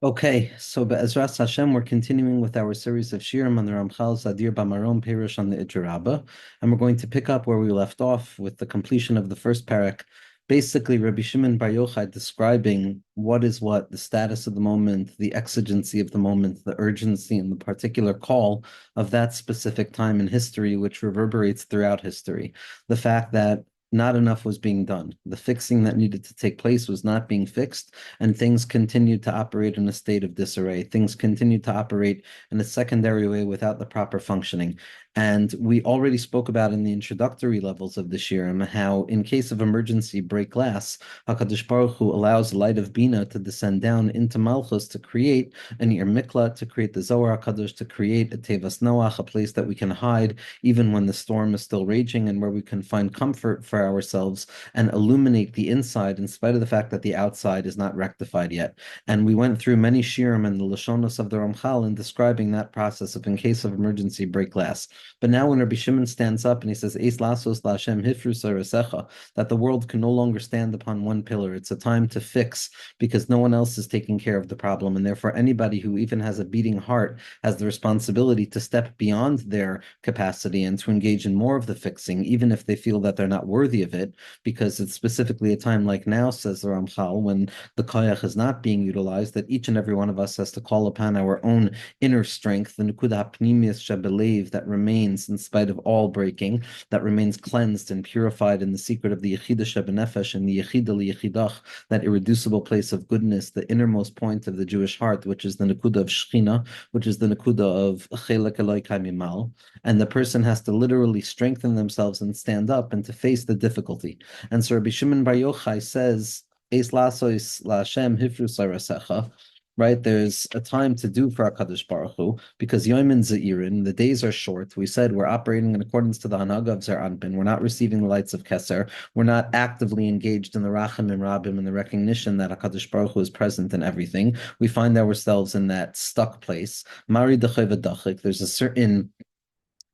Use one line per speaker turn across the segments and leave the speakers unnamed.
Okay, so Be'ezras Hashem, we're continuing with our series of shirim on the Ramchal's Adir BaMarom Perush on the Ijir, and we're going to pick up where we left off with the completion of the first parak. Basically, Rabbi Shimon Bar Yochai describing what is what, the status of the moment, the exigency of the moment, the urgency, and the particular call of that specific time in history, which reverberates throughout history. The fact that not enough was being done. The fixing that needed to take place was not being fixed, and things continued to operate in a state of disarray. Things continued to operate in a secondary way without the proper functioning. And we already spoke about in the introductory levels of the Shirim how, in case of emergency, break glass, HaKadosh Baruch Hu allows light of Bina to descend down into Malchus to create an Ir Miklat, to create the Zohar HaKadosh, to create a Tevas Noach, a place that we can hide even when the storm is still raging and where we can find comfort for ourselves and illuminate the inside in spite of the fact that the outside is not rectified yet. And we went through many shirim and the Lashonos of the Ramchal in describing that process of, in case of emergency, break glass. But now when Rabbi Shimon stands up and he says, Eis lasos laHashem hifru sarasecha, that the world can no longer stand upon one pillar. It's a time to fix because no one else is taking care of the problem. And therefore, anybody who even has a beating heart has the responsibility to step beyond their capacity and to engage in more of the fixing, even if they feel that they're not worthy of it, because it's specifically a time like now, says the Ramchal, when the koyach is not being utilized, that each and every one of us has to call upon our own inner strength, the nukuda pnimius shebelev that remains in spite of all breaking, that remains cleansed and purified in the secret of the yechida shebenefesh and the yechida liyechidach, that irreducible place of goodness, the innermost point of the Jewish heart, which is the nakuda of Shechina, which is the nakuda of chelek Eloi Mimal, and the person has to literally strengthen themselves and stand up and to face the difficulty. And so Rabbi Shimon Bar Yochai says, Eis lasos laHashem hifru sarasecha, right? There's a time to do for HaKadosh Baruch Hu, because Yomin Za'irin, the days are short. We said we're operating in accordance to the Hanaga of Zer Anpin. We're not receiving the lights of Keser. We're not actively engaged in the Rachamim Rabim and the recognition that HaKadosh Baruch Hu is present in everything. We find ourselves in that stuck place. Mari Dachik, there's a certain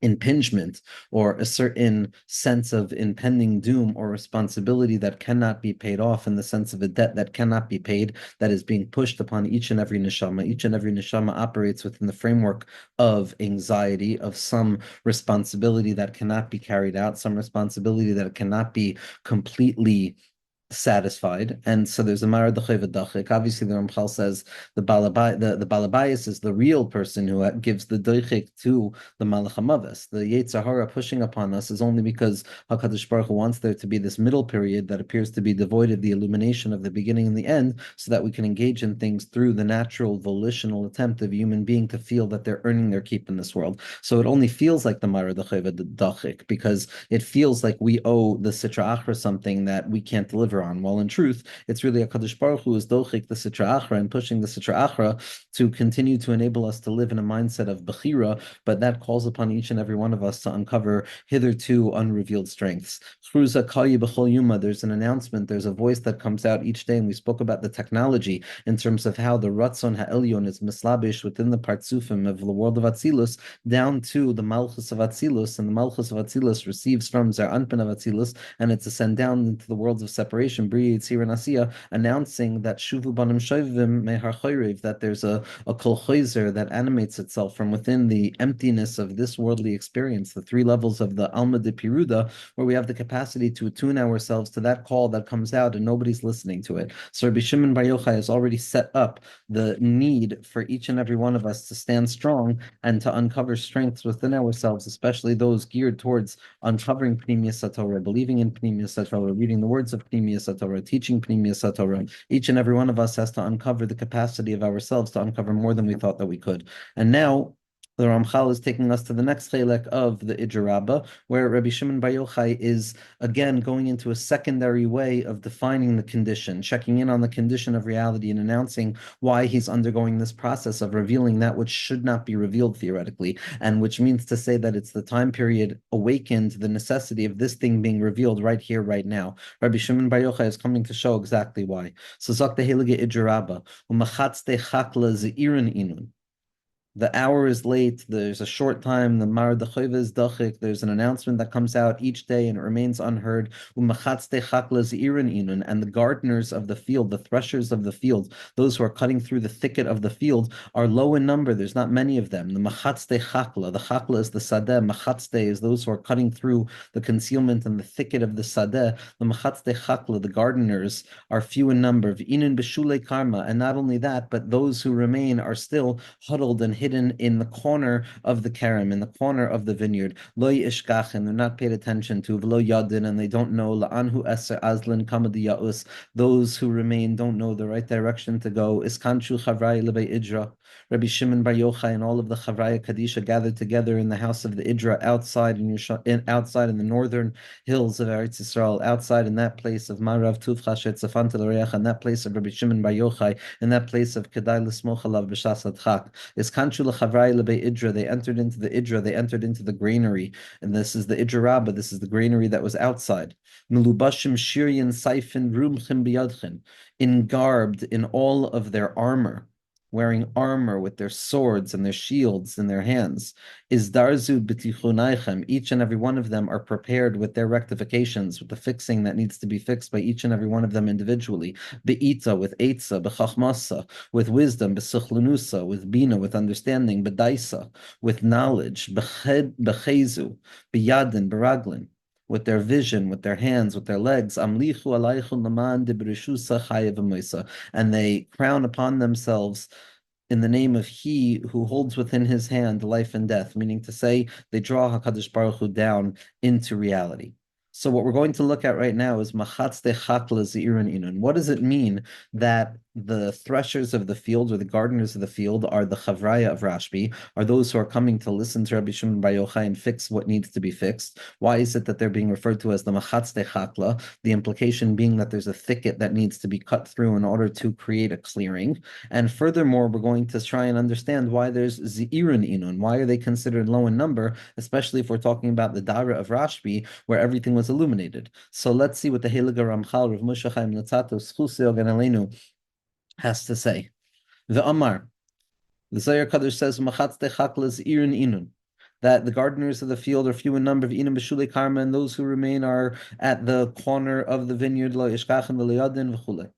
impingement or a certain sense of impending doom or responsibility that cannot be paid off, in the sense of a debt that cannot be paid, that is being pushed upon each and every neshama. Each and every neshama operates within the framework of anxiety, of some responsibility that cannot be carried out, some responsibility that cannot be completely satisfied. And so there's a Mara Dachik. Obviously, the Ramchal says the Balabayas is the real person who gives the Dachik to the Malach HaMavis. The Yetzer Hara pushing upon us is only because HaKadosh Baruch Hu wants there to be this middle period that appears to be devoid of the illumination of the beginning and the end, so that we can engage in things through the natural volitional attempt of a human being to feel that they're earning their keep in this world. So it only feels like the Mara Dachik because it feels like we owe the Sitra Achra something that we can't deliver on. While in truth, it's really HaKadosh Baruch Hu is dochik the Sitra Achra and pushing the Sitra Achra to continue to enable us to live in a mindset of Bechira, but that calls upon each and every one of us to uncover hitherto unrevealed strengths. There's an announcement, there's a voice that comes out each day, and we spoke about the technology in terms of how the Ratzon Ha'elyon is mislabish within the Partsufim of the world of Atzilus down to the Malchus of Atzilus, and the Malchus of Atzilus receives from Zer Anpin of Atzilus, and it's ascend down into the worlds of separation, Bri Yitzir and Asiya, announcing that Shuvu Banim Shovim Mehar Choyrev, that there's a Kol Choyzer that animates itself from within the emptiness of this worldly experience, the three levels of the Alma de Piruda, where we have the capacity to attune ourselves to that call that comes out and nobody's listening to it. So Rabbi Shimon Bar Yochai has already set up the need for each and every one of us to stand strong and to uncover strengths within ourselves, especially those geared towards uncovering Pnimiyas HaTorah, believing in Pnimiyas HaTorah, reading the words of Pnimiyas HaTorah, teaching Pnimiyas HaTorah. Each and every one of us has to uncover the capacity of ourselves to uncover more than we thought that we could. And now the Ramchal is taking us to the next chelek of the Ijir, where Rabbi Shimon Bar Yochai is again going into a secondary way of defining the condition, checking in on the condition of reality and announcing why he's undergoing this process of revealing that which should not be revealed theoretically, and which means to say that it's the time period awakened the necessity of this thing being revealed right here, right now. Rabbi Shimon Bar Yochai is coming to show exactly why. So Zok the Heilige Ijir Rabba, Umachatz te chakla zeirin inun. The hour is late. There's a short time. The Mar Dechayva is dachik. There's an announcement that comes out each day and it remains unheard. And the gardeners of the field, the threshers of the field, those who are cutting through the thicket of the field, are low in number. There's not many of them. The chakla is the sadeh. Machatste is those who are cutting through the concealment and the thicket of the sadeh. The chakla, the gardeners, are few in number. And not only that, but those who remain are still huddled and hidden in the corner of the kerem, in the corner of the vineyard. Lo yishkachen, they're not paid attention to. V'lo yadin, and they don't know. La'anhu eser azlin kamadi ya'us. Those who remain don't know the right direction to go. Iskanshu chavrai lebei idra. Rabbi Shimon Bar Yochai and all of the Chavraya Kadisha gathered together in the house of the Idra outside outside in the northern hills of Eretz Yisrael, outside in that place of Marav Tuvcha Shetzafan Tel and that place of Rabbi Shimon Bar Yochai, in that place of Kedai L'Smoch Alav B'Shas Adchak. Is Kanchu L'Chavrai Lebei Idra. They entered into the Idra. They entered into the granary, and this is the Idra Rabbah. This is the granary that was outside. Melubashim Shiryan Saifin Rumchim Biyadchin, in garbed in all of their armor, wearing armor with their swords and their shields in their hands. Is darzu b'tichunaichem. Each and every one of them are prepared with their rectifications, with the fixing that needs to be fixed by each and every one of them individually. Be'ita, with eitza, b'chachmasa, with wisdom, b'suchlunusa, with bina, with understanding, b'daisa, with knowledge, b'chezu, b'yadin, b'raglin, with their vision, with their hands, with their legs. Amlichu alaychun laman dibrishusa chayev, and they crown upon themselves in the name of He who holds within His hand life and death, meaning to say they draw HaKadosh Baruch Hu down into reality. So what we're going to look at right now is Machatz de Chakla Ze'irin Inun. What does it mean that the threshers of the field or the gardeners of the field are the Chavraya of Rashbi, are those who are coming to listen to Rabbi Shimon Bar Yochai and fix what needs to be fixed? Why is it that they're being referred to as the Machatz de Chakla? The implication being that there's a thicket that needs to be cut through in order to create a clearing. And furthermore, we're going to try and understand why there's Ze'irin Inun. Why are they considered low in number, especially if we're talking about the Dara of Rashbi, where everything was illuminated. So let's see what the Heilige Ramchal, Rav Moshe Chaim Latzato, Schusei Ogan Aleinu, has to say. The Amar, the Zohar Kadosh says, Machatz de Chakla Ze'irin Inun, that the gardeners of the field are few in number of Inum B'Shulei Karma, and those who remain are at the corner of the vineyard, Lo Yishkachen V'Lo Yadin V'chulei.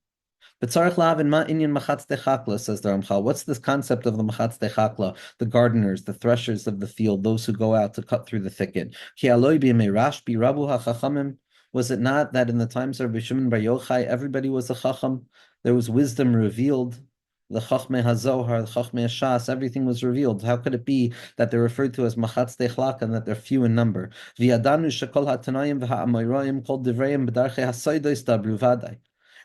But Tzarich Lavin Ma Inyan Machatz de Chakla, says the Ramchal. What's this concept of the Machatz de Chakla, the gardeners, the threshers of the field, those who go out to cut through the thicket? Ki aloi b'yemei Rashbi Rabu HaChachamim. Was it not that in the times of Rabbi Shimon Bar Yochai, everybody was a Chacham? There was wisdom revealed. The Chachmei HaZohar, the Chachmei HaShas, everything was revealed. How could it be that they're referred to as Machatz de Chakla and that they're few in number? V'yadanu shekol ha'tanayim v'ha'amoyroyim kol divrayim b'darchei ha'soidos dabru vadai.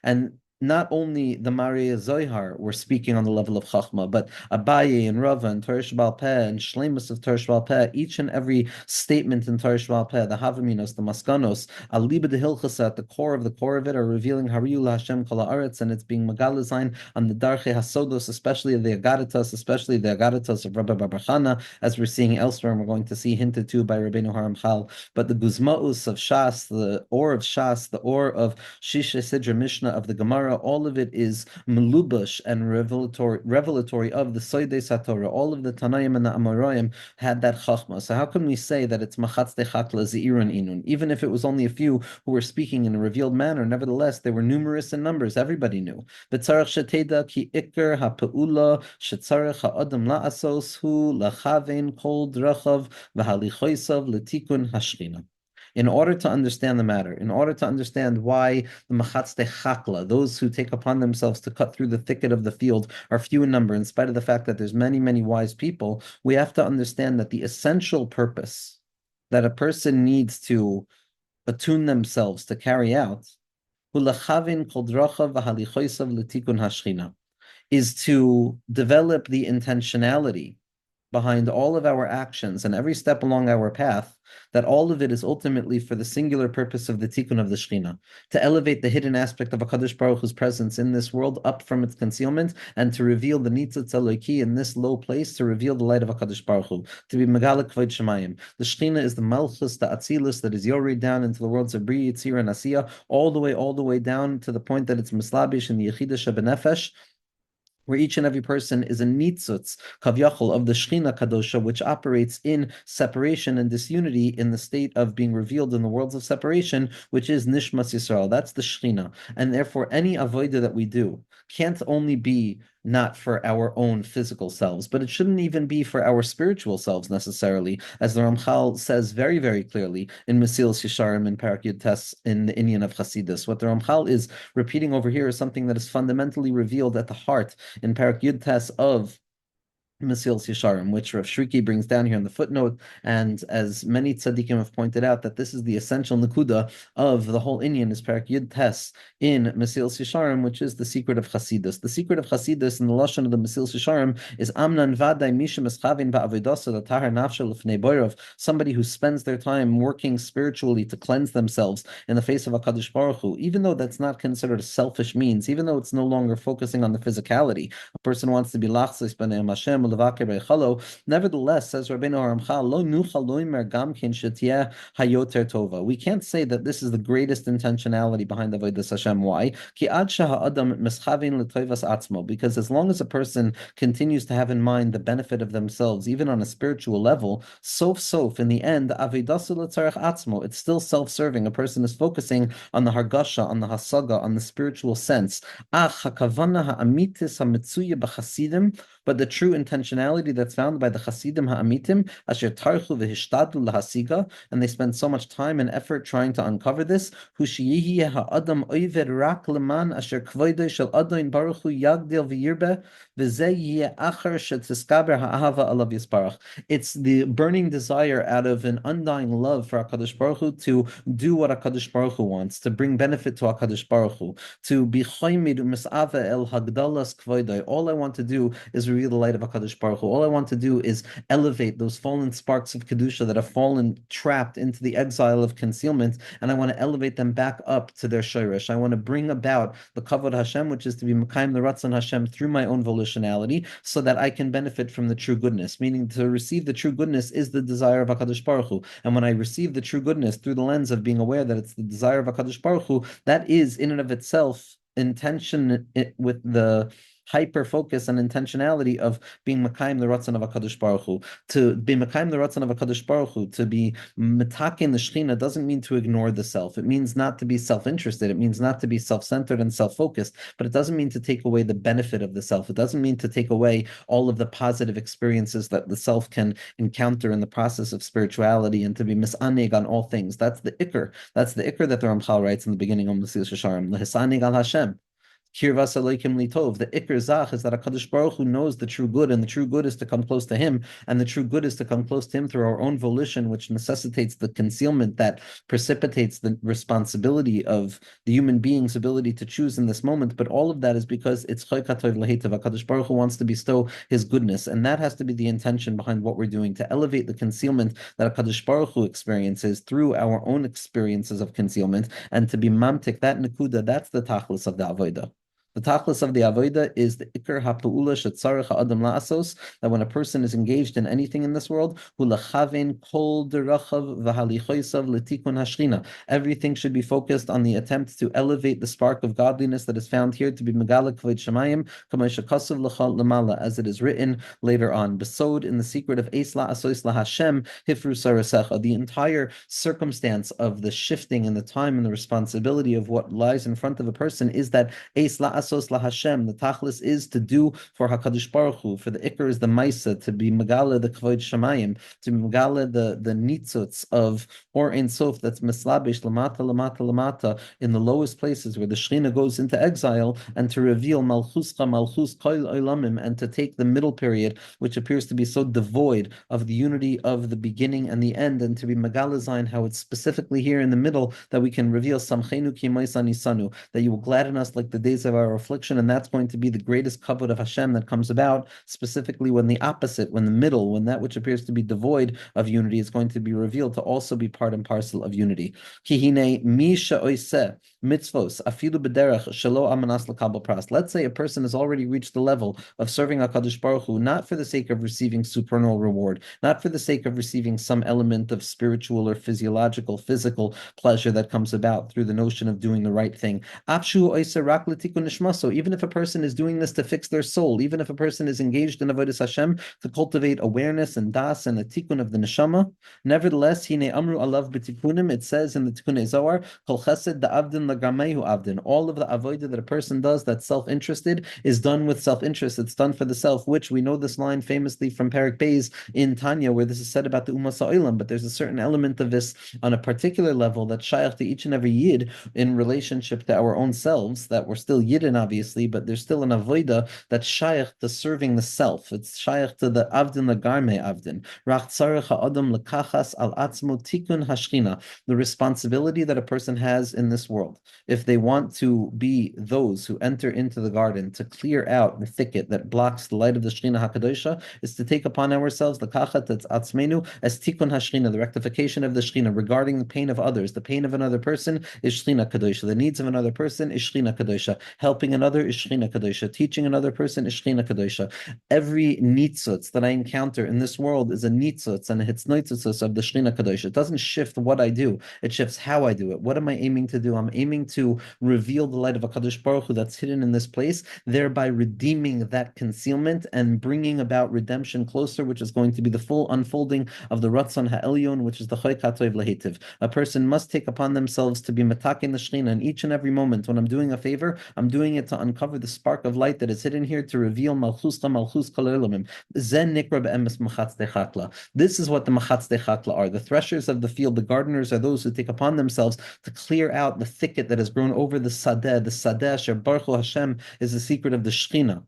And not only the Mariya Zohar were speaking on the level of Chachma, but Abaye and Rava and Torah Sheba'al Peh and Shlemus of Torah Sheba'al Peh, each and every statement in Torah Sheba'al Peh, the Havaminos, the Maskanos, Aliba de Hilchasa, at the core of it, are revealing Hariyu Hashem Kol Haaretz, and it's being Megalazain on the Darchei Hasodos, especially the Agadatas of Rabbi Bar Chana, as we're seeing elsewhere, and we're going to see hinted to by Rabbeinu Haramchal. But the Guzmaus of Shas, the Or of Shas, the Or of Shisha Sidra Mishnah of the Gemara, all of it is melubash and revelatory of the Soidei Satorah. All of the Tanaim and the Amoraim had that Chachma. So how can we say that it's Machatz de Chakla Ze'irin Inun? Even if it was only a few who were speaking in a revealed manner, nevertheless, they were numerous in numbers. Everybody knew. B'tzarech sheteda ki ikar ha'pe'ula shetzarech ha'adam la'asos hu lachavein kol drachav v'halichoisav l'tikun hashchina. In order to understand the matter, in order to understand why the Machatz de Chakla, those who take upon themselves to cut through the thicket of the field, are few in number, in spite of the fact that there's many, many wise people, we have to understand that the essential purpose that a person needs to attune themselves to carry out is to develop the intentionality behind all of our actions and every step along our path, that all of it is ultimately for the singular purpose of the tikkun of the Shekhinah, to elevate the hidden aspect of HaKadosh Baruch Hu's presence in this world up from its concealment, and to reveal the Nitzitz Eloki in this low place, to reveal the light of HaKadosh Baruch Hu, to be Megala Kvod Shemayim. The Shekhinah is the Malchus, the Atzilus, that is yored down into the worlds of Bri, Yitzir, and Asiya, all the way down to the point that it's Mislabish in the Yechidah Shebenefesh, where each and every person is a nitzutz, kavyachol, of the Shechina Kadosha, which operates in separation and disunity in the state of being revealed in the worlds of separation, which is Nishmas Yisrael. That's the Shechina. And therefore, any avodah that we do can't only be not for our own physical selves, but it shouldn't even be for our spiritual selves necessarily, as the Ramchal says very, very clearly in Mesilas Yesharim in Parak Yud Tes in the Inyan of Chasidus. What the Ramchal is repeating over here is something that is fundamentally revealed at the heart in Parak Yud Tes of Mesilas Yesharim, which Rav Shriki brings down here in the footnote, and as many tzaddikim have pointed out, that this is the essential nakuda of the whole Inyan is Parak Yud Tes in Mesilas Yesharim, which is the secret of Chasidus. The secret of Chasidus in the lashon of the Mesilas Yesharim is Amnan Vaday Misha Meschavin Ba'avodasa L'Tahar Nafsha L'Fnei Boirav, somebody who spends their time working spiritually to cleanse themselves in the face of HaKadosh Baruch Hu, even though that's not considered a selfish means, even though it's no longer focusing on the physicality. A person wants to be lachzis b'nei Hashem. Nevertheless, says Rabbeinu Ramchal, lo nuchal loimer gamkin shetieh hayoter tova. We can't say that this is the greatest intentionality behind avodas Hashem. Why? Ki ad sheha'adam mischavin l'tovas atzmo. Because as long as a person continues to have in mind the benefit of themselves, even on a spiritual level, sof in the end, avodasu l'tzarech atzmo. It's still self-serving. A person is focusing on the hargasha, on the hasaga, on the spiritual sense. Ach hakavana ha'amitis hamitzuya b'chasidim. But the true intentionality that's found by the Chasidim Ha'amitim, Asher Tarchu v'Hishtadlu Lahasiga, and they spend so much time and effort trying to uncover this, Hu Sheyihi Ha'adam Oived Rak Leman Asher Kvoidei Shel Adoin Baruch Hu Yagdil V'Yirbe V'Zeh Yeh Acher Shetiskaber Ha'ahava Alav Yisparach. It's the burning desire out of an undying love for HaKadosh Baruch Hu to do what HaKadosh Baruch Hu wants, to bring benefit to HaKadosh Baruch Hu, to be Choymid Mis'ava El Hagdalas Kvoidei. All I want to do is reveal the light of HaKadosh Baruch Hu. All I want to do is elevate those fallen sparks of Kedusha that have fallen trapped into the exile of concealment, and I want to elevate them back up to their Shirish. I want to bring about the Kavod Hashem, which is to be Mekayim the Ratzon Hashem through my own volitionality, so that I can benefit from the true goodness. Meaning, to receive the true goodness is the desire of HaKadosh Baruch Hu. And when I receive the true goodness through the lens of being aware that it's the desire of HaKadosh Baruch Hu, that is in and of itself intention with the hyper focus and intentionality of being Mekayim the Ratzon of HaKadosh Baruch Hu. To be Mekayim the Ratzon of HaKadosh Baruch Hu, to be Metakin the Shechina, doesn't mean to ignore the self. It means not to be self-interested. It means not to be self-centered and self-focused, but it doesn't mean to take away the benefit of the self. It doesn't mean to take away all of the positive experiences that the self can encounter in the process of spirituality and to be misaneg on all things. That's the ikr. That's the ikr that the Ramchal writes in the beginning of Mesilas Yesharim. Lehisaneg al Hashem. Kirvas Elokim Litov. The Iker Zach is that HaKadosh Baruch Hu knows the true good, and the true good is to come close to Him, and the true good is to come close to Him through our own volition, which necessitates the concealment that precipitates the responsibility of the human being's ability to choose in this moment. But all of that is because it's Chayka Tov Lahetav. HaKadosh Baruch Hu wants to bestow His goodness, and that has to be the intention behind what we're doing, to elevate the concealment that HaKadosh Baruch Hu experiences through our own experiences of concealment, and to be mamtik, that nekuda, that's the tachlis of the avodah. The tachlis of the avodah is the ikar ha'pu'ula shetzarech ha'adam la'asos, that when a person is engaged in anything in this world, hu lachavein kol derachav v'halichoisav l'tikun hashchina. Everything should be focused on the attempt to elevate the spark of godliness that is found here, to be megala kvod shemayim k'may shekasav l'chal l'mala, as it is written later on, besod in the secret of Eis la'asos la'Hashem hifru sarasecha. The entire circumstance of the shifting in the time and the responsibility of what lies in front of a person is that Eis la'asos Hashem. The tachlis is to do for HaKadosh Baruch Hu. For the ikar is the maisa, to be megala the kvod shemayim, to be megala the nitzutz of or Ein Sof that's mislabish lamata in the lowest places where the Shechina goes into exile, and to reveal malchuscha malchus kol olamim, and to take the middle period, which appears to be so devoid of the unity of the beginning and the end, and to be megala zayin, how it's specifically here in the middle that we can reveal samchenu ki ma'isa nisanu, that you will gladden us like the days of our affliction, and that's going to be the greatest kavod of Hashem that comes about, specifically when the opposite, when the middle, when that which appears to be devoid of unity is going to be revealed to also be part and parcel of unity. Kihine mi she'oiseh mitzvos afilu b'derech shelo amanas l'kabel pras. Let's say a person has already reached the level of serving HaKadosh Baruch Hu, not for the sake of receiving supernal reward, not for the sake of receiving some element of spiritual or physiological, physical pleasure that comes about through the notion of doing the right thing. Afshu oiseh rak l'tikun nishma. So even if a person is doing this to fix their soul, even if a person is engaged in avodas Hashem to cultivate awareness and das and a tikkun of the neshama, nevertheless, hine amru alav b'tikkunim. It says in the Tikkun Zohar, kol chesed da'avdin lagamehu avdin. All of the avodah that a person does that's self-interested is done with self-interest. It's done for the self, which we know this line famously from Perek Beis in Tanya, where this is said about the Ummah Sa'ilam. But there's a certain element of this on a particular level that's shaykh to each and every yid in relationship to our own selves, that we're still yidden, obviously, but there's still an avodah that's shaykh to serving the self. It's shaykh to the avdin lagarme avdin. Rach tzarech ha'adam lekachas al atzmo tikun hashchina. The responsibility that a person has in this world, if they want to be those who enter into the garden to clear out the thicket that blocks the light of the Shechina HaKadosha, is to take upon ourselves the kachat atzmenu as tikkun hashchina, the rectification of the Shechina regarding the pain of others. The pain of another person is Shechina Kadosha. The needs of another person is Shechina Kadosha. Helping another is Shechina Kadosha. Teaching another person is Shechina Kadosha. Every nitzutz that I encounter in this world is a nitzutz and a hitznoitzus of the Shechina Kadosha. It doesn't shift what I do, it shifts how I do it. What am I aiming to do? I'm aiming to reveal the light of HaKadosh Baruch Hu that's hidden in this place, thereby redeeming that concealment and bringing about redemption closer, which is going to be the full unfolding of the Ratzon Ha'elyon, which is the Choy Katoiv Lehitiv. A person must take upon themselves to be metakin the Shechina, and each and every moment when I'm doing a favor, I'm doing it to uncover the spark of light that is hidden here, to reveal Malchus Kol Elamim. Zen Nikra Be'emes Machatz Dechakla. This is what the Machatz Dechakla are. The threshers of the field, the gardeners, are those who take upon themselves to clear out the thicket that has grown over the Sadeh. The Sadeh, Asher Baruch Hu Hashem, is the secret of the Shechina,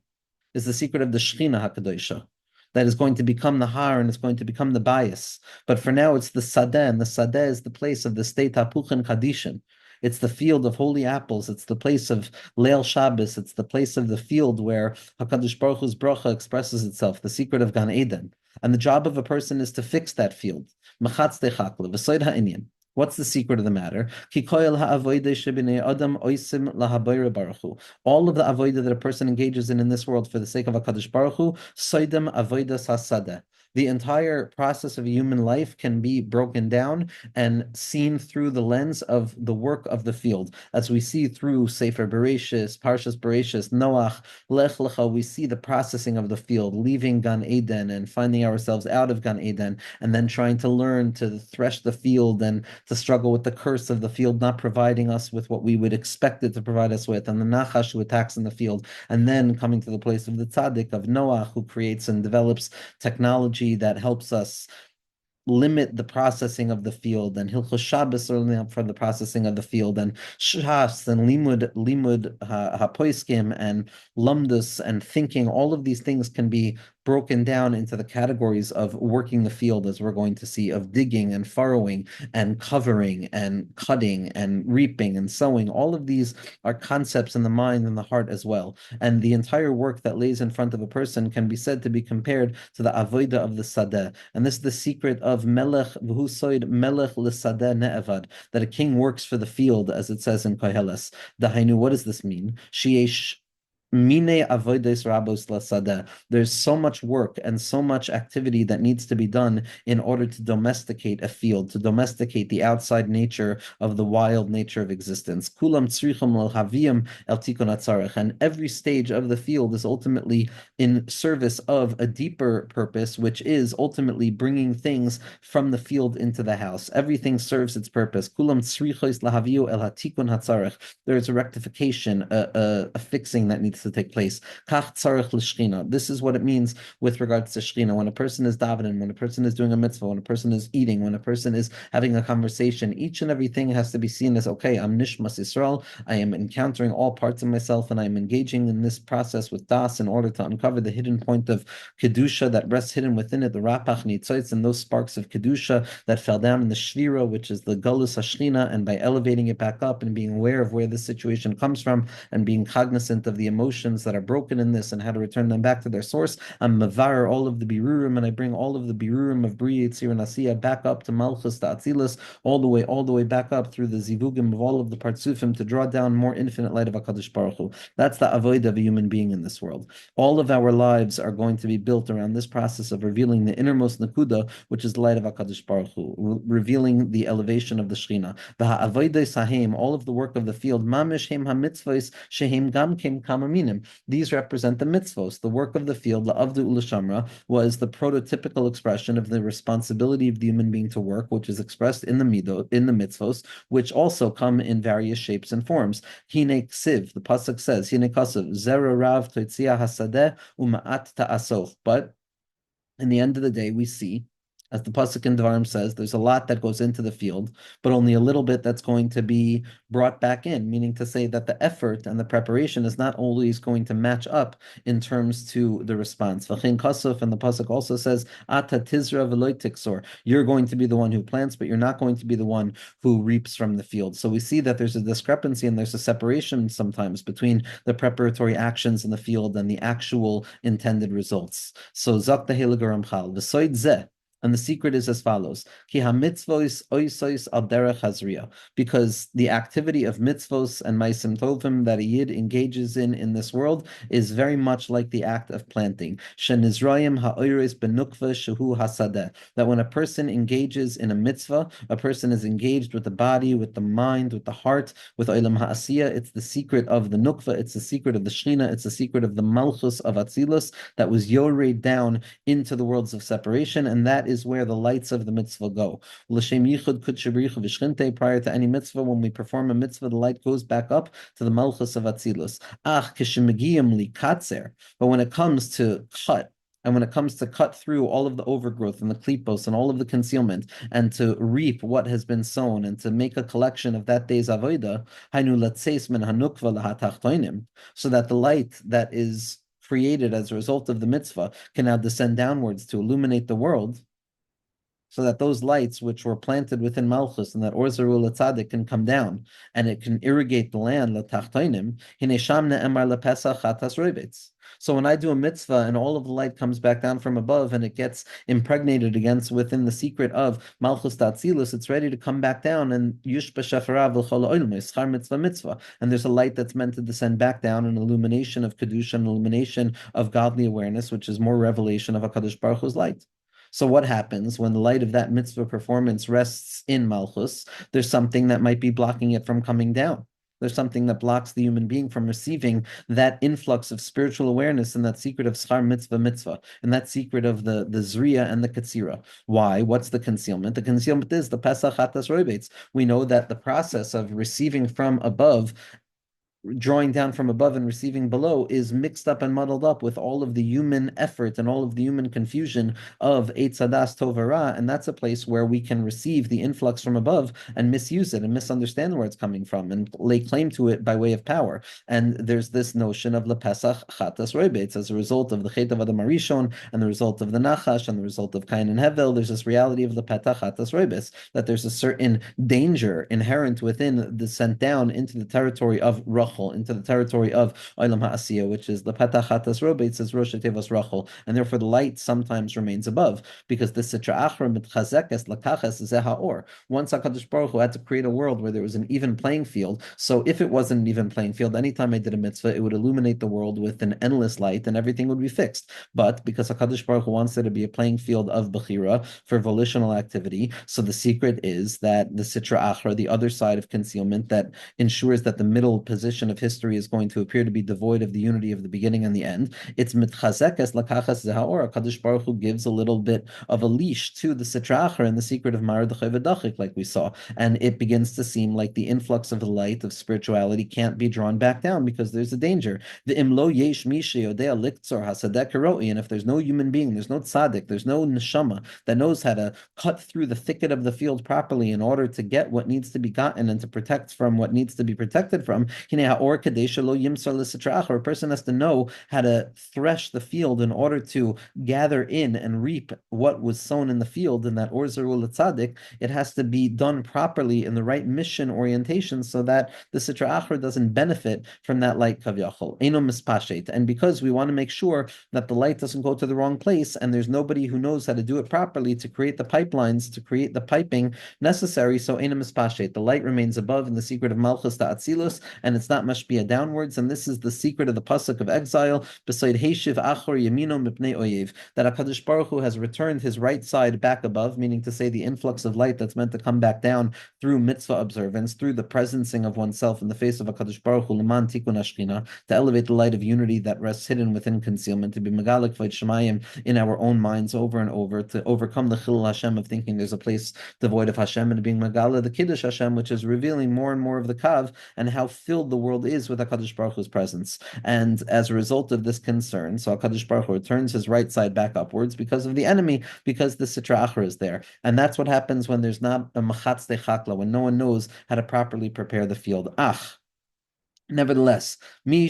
is the secret of the Shechina HaKadosha, that is going to become the Har and it's going to become the bias. But for now, it's the Sadeh, and the Sadeh is the place of the state Hapuchen Kadishin. It's the field of holy apples. It's the place of Leil Shabbos. It's the place of the field where HaKadosh Baruch Hu's bracha expresses itself, the secret of Gan Eden. And the job of a person is to fix that field. Machatz Dechakla, v'soid ha'inyan. What's the secret of the matter? All of the avodah that a person engages in this world for the sake of HaKadosh Baruch Hu, soidem avodas hasadeh. The entire process of a human life can be broken down and seen through the lens of the work of the field. As we see through Sefer Bereshis, Parshas Bereshis, Noach, Lech Lecha, we see the processing of the field, leaving Gan Eden and finding ourselves out of Gan Eden, and then trying to learn to thresh the field and to struggle with the curse of the field not providing us with what we would expect it to provide us with, and the Nachash who attacks in the field, and then coming to the place of the Tzaddik, of Noach, who creates and develops technology that helps us limit the processing of the field, and Hilchos Shabbos are for the processing of the field, and Shas and Limud HaPoiskim and Lumdus and thinking. All of these things can be broken down into the categories of working the field, as we're going to see, of digging and furrowing and covering and cutting and reaping and sowing. All of these are concepts in the mind and the heart as well. And the entire work that lays in front of a person can be said to be compared to the avodah of the sadeh. And this is the secret of melech v'husoid melech l'sadeh ne'evad, that a king works for the field, as it says in Koheles. Dahainu, what does this mean? Sheyesh Mine avodos rabos lasadeh. There's so much work and so much activity that needs to be done in order to domesticate a field, to domesticate the outside nature of the wild nature of existence. Kulam tzrichim l'haviyim el tikun hatzarech. And every stage of the field is ultimately in service of a deeper purpose, which is ultimately bringing things from the field into the house. Everything serves its purpose. Kulam tzrichos l'haviyu el hatikun hatzarech. There is a rectification, a fixing that needs to take place. This is what it means with regards to Shechina. When a person is davening, when a person is doing a mitzvah, when a person is eating, when a person is having a conversation, each and everything has to be seen as, okay, I'm Nishmas Yisrael, I am encountering all parts of myself, and I'm engaging in this process with Das in order to uncover the hidden point of Kedusha that rests hidden within it, the Rapach Nitzoitz, and those sparks of Kedusha that fell down in the Shvira, which is the Galus HaShechina, and by elevating it back up and being aware of where this situation comes from and being cognizant of the emotion notions that are broken in this and how to return them back to their source. I'm mavar all of the birurim, and I bring all of the birurim of Bria, Yitzir, and Asiya back up to Malchus, to Atzilus, all the way back up through the zivugim of all of the partsufim to draw down more infinite light of HaKadosh Baruch Hu. That's the avoid of a human being in this world. All of our lives are going to be built around this process of revealing the innermost nakuda, which is the light of HaKadosh Baruch Hu, revealing the elevation of the Shechina. All of the work of the field, mamish hem hamitzvos shehem gam kem kamaminim. These represent the mitzvos. The work of the field, la'avdu u'lashamra, was the prototypical expression of the responsibility of the human being to work, which is expressed in the mitzvos, which also come in various shapes and forms. Hine ksiv, the pasuk says, hine kasav, zera rav toitzia hasadeh u'ma'at ta'asof. But in the end of the day, we see, as the pasuk in BaMarom says, there's a lot that goes into the field, but only a little bit that's going to be brought back in, meaning to say that the effort and the preparation is not always going to match up in terms to the response. V'chein kasuf, and the pasuk also says, Ata tizra v'lo tiksor. You're going to be the one who plants, but you're not going to be the one who reaps from the field. So we see that there's a discrepancy and there's a separation sometimes between the preparatory actions in the field and the actual intended results. So Zak the Heilige Ramchal, v'soid zeh, and the secret is as follows: Ki ha-mitzvos oisos al derech hazriya, because the activity of mitzvos and ma'asim tovim that a yid engages in this world is very much like the act of planting. Shenizrayim ha'oiros benukva shehu hasadeh. That when a person engages in a mitzvah, a person is engaged with the body, with the mind, with the heart, with olam ha'asiyah. It's the secret of the nukva. It's the secret of the shechina. It's the secret of the malchus of atzilus that was yored down into the worlds of separation, and that is where the lights of the mitzvah go. Prior to any mitzvah, when we perform a mitzvah, the light goes back up to the malchus of atzilus. But when it comes to cut, and when it comes to cut through all of the overgrowth and the klipos and all of the concealment, and to reap what has been sown, and to make a collection of that day's avodah, so that the light that is created as a result of the mitzvah can now descend downwards to illuminate the world, so that those lights which were planted within Malchus and that Or Zarul Tzaddik can come down and it can irrigate the land, l'tachtoinim, hine sham ne'emar lepesach chatas roibetz. So when I do a mitzvah and all of the light comes back down from above and it gets impregnated against within the secret of Malchus Tatzilus, it's ready to come back down and yushba shafarav l'chol oilmei, schar mitzvah mitzvah. And there's a light that's meant to descend back down, an illumination of Kedusha, an illumination of godly awareness, which is more revelation of HaKadosh Baruch Hu's light. So what happens when the light of that mitzvah performance rests in Malchus? There's something that might be blocking it from coming down. There's something that blocks the human being from receiving that influx of spiritual awareness and that secret of schar mitzvah, and that secret of the zriya and the katsira. Why? What's the concealment? The concealment is the pesach chatas roibetz. We know that the process of receiving from above, drawing down from above and receiving below, is mixed up and muddled up with all of the human effort and all of the human confusion of Eitz Hadas Tov Hara, and that's a place where we can receive the influx from above and misuse it and misunderstand where it's coming from and lay claim to it by way of power. And there's this notion of Lepesach Chatas Roibetz as a result of the Chet of Adam Arishon and the result of the Nachash and the result of Cain and Hevel. There's this reality of Lepetach Chatas Roibetz, that there's a certain danger inherent within the sent down into the territory of Rachel, into the territory of Olam Ha'asiyah, which is the Petach Hatas Robeit, says Rosh Tevos Rachel, and therefore the light sometimes remains above, because the Sitra Achra Mitchazekes Lakaches Zehaor. Once HaKadosh Baruch Hu had to create a world where there was an even playing field, so if it wasn't an even playing field, anytime I did a mitzvah, it would illuminate the world with an endless light and everything would be fixed. But because HaKadosh Baruch Hu wants there to be a playing field of Bechira for volitional activity, so the secret is that the Sitra Achra, the other side of concealment, that ensures that the middle position of history is going to appear to be devoid of the unity of the beginning and the end. It's mitchazekes lakachas zehaor. Kadosh Baruch Hu gives a little bit of a leash to the Sitra Achra and the secret of Maradachai V'Dachik, like we saw, and it begins to seem like the influx of the light of spirituality can't be drawn back down because there's a danger. The imlo yesh mishe odea liktzor hasadek karoi, and if there's no human being, there's no tzaddik, there's no neshama that knows how to cut through the thicket of the field properly in order to get what needs to be gotten and to protect from what needs to be protected from, or kadesha lo yimsar l'sitra achar. A person has to know how to thresh the field in order to gather in and reap what was sown in the field, and that or zerul tzaddik, it has to be done properly in the right mission orientation so that the sitra achar doesn't benefit from that light kavyachol. Eno mispashet. And because we want to make sure that the light doesn't go to the wrong place, and there's nobody who knows how to do it properly to create the pipelines, to create the piping necessary, so eno mispashet. The light remains above in the secret of Malchus to Atzilus, and it's not mashpia downwards. And this is the secret of the pasuk of exile, beside Heishiv Achor Yamino Mipnei Oyev, that HaKadosh Baruch Hu has returned his right side back above, meaning to say the influx of light that's meant to come back down through mitzvah observance, through the presencing of oneself in the face of HaKadosh Baruch Hu, Leman Tikkun Ashchina, to elevate the light of unity that rests hidden within concealment, to be Megalik Vayt Shemayim in our own minds over and over, to overcome the Chilul Hashem of thinking there's a place devoid of Hashem, and being Megala, the Kiddush Hashem, which is revealing more and more of the Kav and how filled the world is with HaKadosh Baruch Hu's presence. And as a result of this concern, so HaKadosh Baruch Hu turns his right side back upwards because of the enemy, because the Sitra Achra is there. And that's what happens when there's not a Machatz de Chakla, when no one knows how to properly prepare the field. Nevertheless, somebody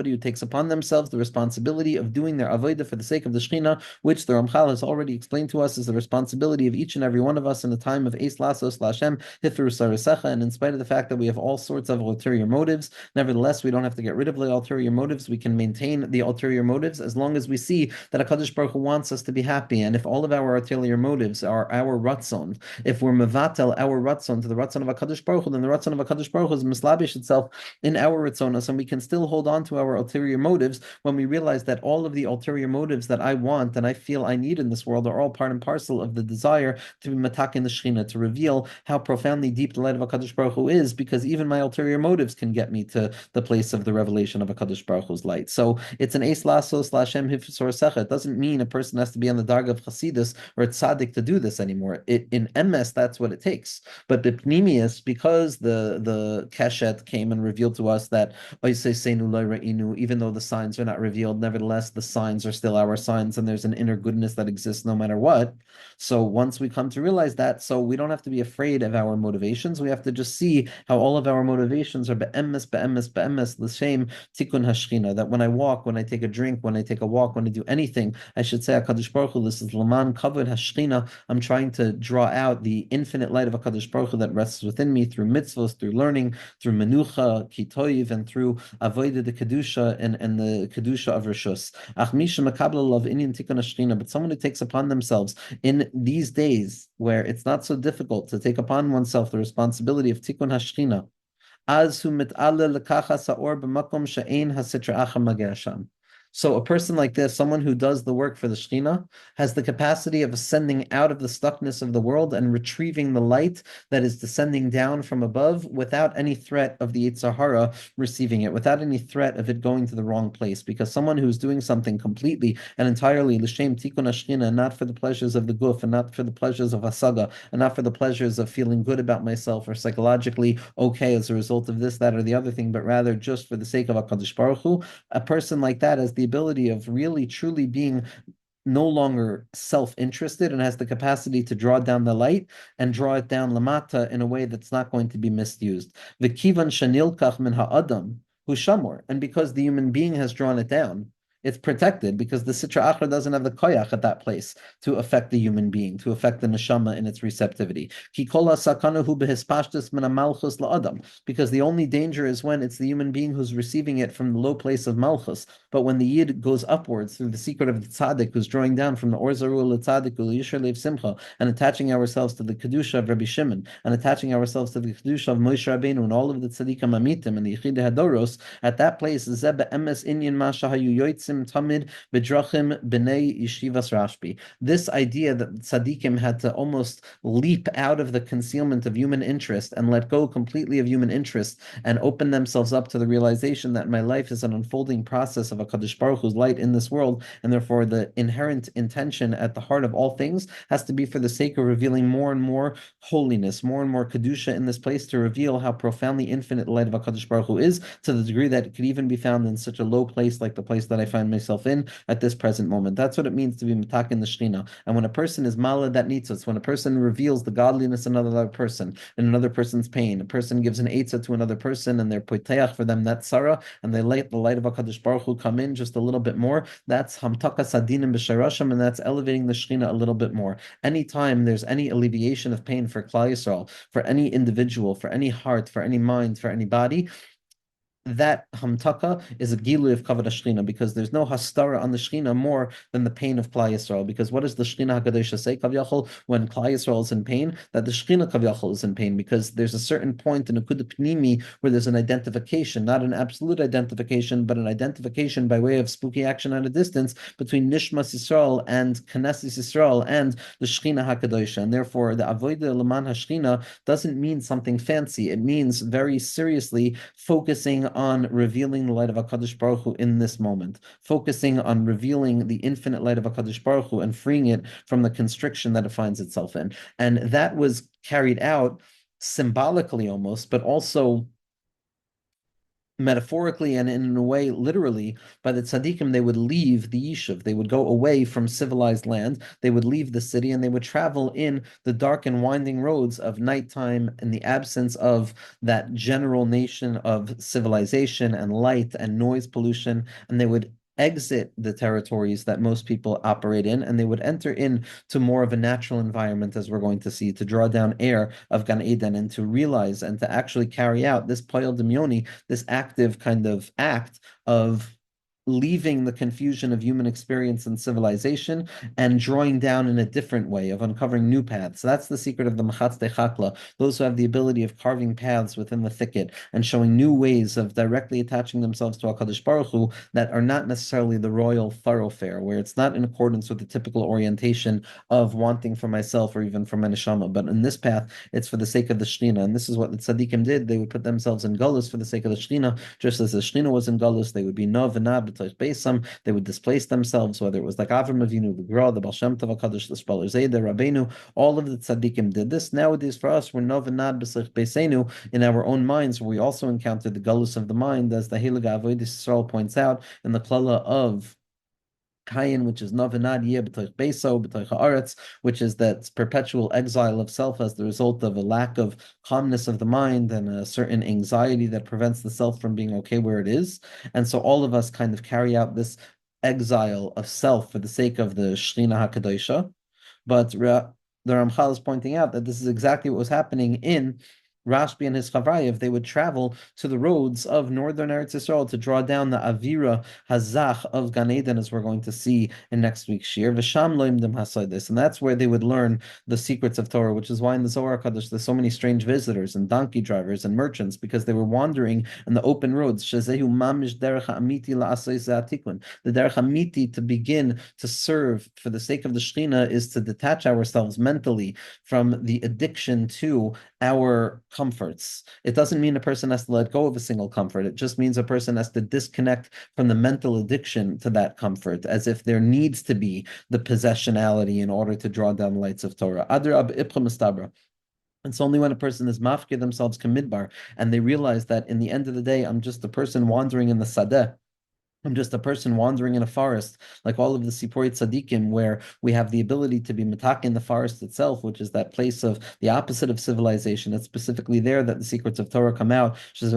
who takes upon themselves the responsibility of doing their avodah for the sake of the Shechina, which the Ramchal has already explained to us is the responsibility of each and every one of us in the time of Eis Lasos Lashem Hifru Sarasecha, and in spite of the fact that we have all sorts of ulterior motives, nevertheless, we don't have to get rid of the ulterior motives. We can maintain the ulterior motives as long as we see that HaKadosh Baruch Hu wants us to be happy. And if all of our ulterior motives are our ratzon, if we're mevatel our ratzon to the ratzon of HaKadosh Baruch Hu, then the ratzon of HaKadosh Baruch Hu is mislabish itself in our ritzonos, and we can still hold on to our ulterior motives when we realize that all of the ulterior motives that I want and I feel I need in this world are all part and parcel of the desire to be matak in the Shechina, to reveal how profoundly deep the light of HaKadosh Baruch Hu is, because even my ulterior motives can get me to the place of the revelation of HaKadosh Baruch Hu's light. So it's an Eis Lasos Lashem Hifsor Secha. It doesn't mean a person has to be on the darg of Chasidus or tzaddik to do this anymore. In MS, that's what it takes. But Bipnimius, because the Keshet came and revealed to us that even though the signs are not revealed, nevertheless the signs are still our signs, and there's an inner goodness that exists no matter what. So once we come to realize that, so we don't have to be afraid of our motivations. We have to just see how all of our motivations are be'emes, l'shem tikkun hashchina. That when I walk, when I take a drink, when I take a walk, when I do anything, I should say HaKadosh Baruch Hu, this is laman kavod hashchina. I'm trying to draw out the infinite light of HaKadosh Baruch Hu that rests within me through mitzvahs, through learning, through menucha, kitoiv, and through avodah the kedusha and the kedusha of rishus. Ach misha makabla love inyan tikkun hashchina. But someone who takes upon themselves in these days where it's not so difficult to take upon oneself the responsibility of tikkun hashchina, as hu mit'ale lekacha sa'or b'makom she'ein hasitra acha magasham. So a person like this, someone who does the work for the Shekhinah, has the capacity of ascending out of the stuckness of the world and retrieving the light that is descending down from above without any threat of the Yetzer Hara receiving it, without any threat of it going to the wrong place. Because someone who's doing something completely and entirely l'shem tikkun hashchina, not for the pleasures of the guf, and not for the pleasures of hasaga, and not for the pleasures of feeling good about myself or psychologically okay as a result of this, that, or the other thing, but rather just for the sake of HaKadosh Baruch Hu, a person like that has the ability of really truly being no longer self-interested and has the capacity to draw down the light and draw it down lamata in a way that's not going to be misused. V'kivan shanilkach min ha'adam hu shamor, and because the human being has drawn it down, it's protected, because the Sitra Achra doesn't have the koyach at that place to affect the human being, to affect the neshama in its receptivity. Because the only danger is when it's the human being who's receiving it from the low place of malchus. But when the yid goes upwards through the secret of the tzaddik, who's drawing down from the or zarul tzaddik yisher lev simcha, and attaching ourselves to the kedusha of Rabbi Shimon, and attaching ourselves to the kedusha of Moshe Rabbeinu and all of the tzaddikim amitim and the yechidei hadoros, at that place zeh be'emes inyan ma shahayu yotzim tamid bedrachim b'nei yeshivas Rashbi. This idea that tzaddikim had to almost leap out of the concealment of human interest and let go completely of human interest and open themselves up to the realization that my life is an unfolding process of HaKadosh Baruch Hu's light in this world, and therefore the inherent intention at the heart of all things has to be for the sake of revealing more and more holiness, more and more kedusha in this place, to reveal how profoundly infinite the light of HaKadosh Baruch Hu is, to the degree that it could even be found in such a low place like the place that I find find myself in at this present moment. That's what it means to be mitakin the Shechina. And when a person is mala that nitzos, when a person reveals the godliness in another person, in another person's pain, a person gives an eitzah to another person and they're poiteach for them that sarah, and they let the light of HaKadosh Baruch Hu come in just a little bit more, that's hamtakas adinim b'sharashim, and that's elevating the Shechina a little bit more. Anytime there's any alleviation of pain for Klal Yisrael, for any individual, for any heart, for any mind, for any body, that hamtaka is a gilu of kavod Shechina, because there's no hastara on the Shechina more than the pain of Klal Yisrael. Because what does the Shechina Hakadosh say, Kavyachol, when Klal Yisrael is in pain? That the Shechina Kavyachol is in pain, because there's a certain point in a Kuda Pnimi where there's an identification, not an absolute identification, but an identification by way of spooky action at a distance between Nishmas Yisrael and Knesset Yisrael and the Shechina Hakadosh. And therefore, the Avodah Leman HaShechina doesn't mean something fancy. It means very seriously focusing on revealing the light of HaKadosh Baruch Hu in this moment, focusing on revealing the infinite light of HaKadosh Baruch Hu and freeing it from the constriction that it finds itself in. And that was carried out symbolically almost, but also metaphorically and in a way literally by the tzaddikim. They would leave the yishuv, they would go away from civilized land, they would leave the city, and they would travel in the dark and winding roads of nighttime in the absence of that general nation of civilization and light and noise pollution, and they would exit the territories that most people operate in, and they would enter into more of a natural environment, as we're going to see, to draw down air of Gan Eden and to realize and to actually carry out this Poyel Demyoni, this active kind of act of leaving the confusion of human experience and civilization and drawing down in a different way, of uncovering new paths. That's the secret of the Machatz de Chakla, those who have the ability of carving paths within the thicket and showing new ways of directly attaching themselves to HaKadosh Baruch Hu that are not necessarily the royal thoroughfare, where it's not in accordance with the typical orientation of wanting for myself or even for my neshama. But in this path, it's for the sake of the Shechina. And this is what the tzaddikim did. They would put themselves in Golus for the sake of the Shechina, just as the Shechina was in Golus. They would be Nov and Nab, they would displace themselves, whether it was like Avram Avinu, the Gra, the Baal Shem Tov HaKadosh, the Spaler Zayda, Rabbeinu. All of the tzaddikim did this. Nowadays, for us, we're Nov and Nad B'Slich Beisenu in our own minds, where we also encounter the Galus of the mind, as the Heilige Avodah Yisrael points out in the Klala of Kayin, which is Navinad Yeh B'Toich Beso, B'Toich Haaretz, which is that perpetual exile of self as the result of a lack of calmness of the mind and a certain anxiety that prevents the self from being okay where it is. And so all of us kind of carry out this exile of self for the sake of the Shechina HaKadosha. But the Ramchal is pointing out that this is exactly what was happening in Rashbi and his Chavrayev. They would travel to the roads of northern Eretz Yisrael to draw down the Avira Hazach of Gan Eden, as we're going to see in next week's Shir. V'sham loimdim hasodes, and that's where they would learn the secrets of Torah, which is why in the Zohar Kadosh there's so many strange visitors and donkey drivers and merchants, because they were wandering in the open roads. Shezehu mamish derech amiti la'asoi ze'atikun. The derech amiti to begin to serve for the sake of the Shechina is to detach ourselves mentally from the addiction to our comforts. It doesn't mean a person has to let go of a single comfort. It just means a person has to disconnect from the mental addiction to that comfort, as if there needs to be the possessionality in order to draw down the lights of Torah. Adir ab ipcha mistabra. It's only when a person is mafkir themselves kamidbar and they realize that in the end of the day, I'm just a person wandering in the sadeh. I'm just a person wandering in a forest, like all of the Sipori Tzadikim, where we have the ability to be matak in the forest itself, which is that place of the opposite of civilization. It's specifically there that the secrets of Torah come out. And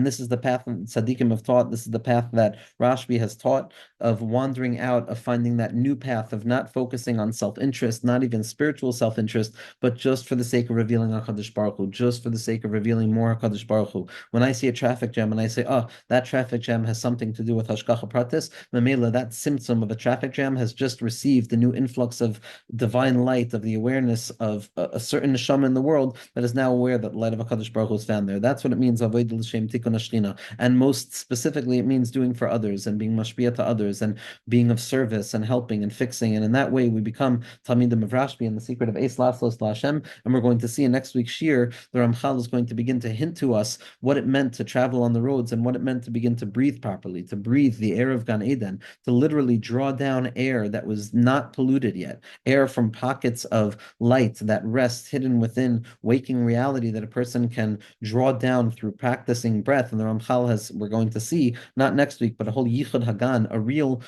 this is the path that Tzadikim have taught. This is the path that Rashbi has taught, of wandering out, of finding that new path, of not focusing on self-interest, not even spiritual self-interest, but just for the sake of revealing HaKadosh Baruch Hu, just for the sake of revealing more HaKadosh Baruch Hu. When I see a traffic jam and I say, oh, that traffic jam has something to do with Hashgacha Pratis, Mamela, that symptom of a traffic jam has just received the new influx of divine light, of the awareness of a certain neshama in the world that is now aware that the light of HaKadosh Baruch Hu is found there. That's what it means, Avodah L'Shem Tikkun Hashchina. And most specifically, it means doing for others and being mashpia to others others and being of service and helping and fixing. And in that way, we become Talmidim of Rashbi and the secret of Eis Laslos LaHashem. And we're going to see in next week's Shir, the Ramchal is going to begin to hint to us what it meant to travel on the roads and what it meant to begin to breathe properly, to breathe the air of Gan Eden, to literally draw down air that was not polluted yet, air from pockets of light that rest hidden within waking reality that a person can draw down through practicing breath. And the Ramchal has, we're going to see, not next week, but a whole Yichud Hagan, a real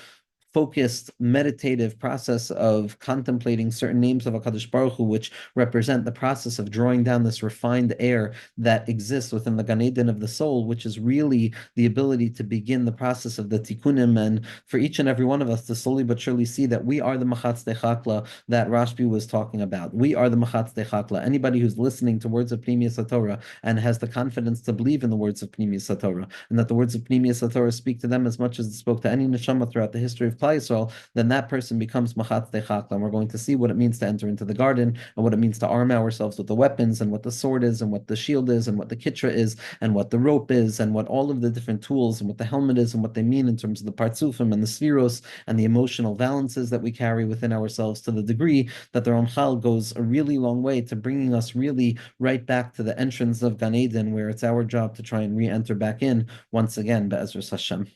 focused meditative process of contemplating certain names of HaKadosh Baruch Hu, which represent the process of drawing down this refined air that exists within the Gan Eden of the soul, which is really the ability to begin the process of the tikkunim, and for each and every one of us to slowly but surely see that we are the Machatz Chakla that Rashbi was talking about. We are the Machatz Chakla. Anybody who's listening to words of Pnimiyas HaTorah and has the confidence to believe in the words of Pnimiyas HaTorah, and that the words of Pnimiyas HaTorah speak to them as much as it spoke to any neshama throughout the history of Yisrael, then that person becomes Machatz Chakla. And we're going to see what it means to enter into the garden and what it means to arm ourselves with the weapons and what the sword is and what the shield is and what the kitra is and what the rope is and what all of the different tools and what the helmet is and what they mean in terms of the partzufim and the spheros and the emotional balances that we carry within ourselves, to the degree that the Ramchal goes a really long way to bringing us really right back to the entrance of Gan Eden, where it's our job to try and re-enter back in once again, Be'ezras Hashem.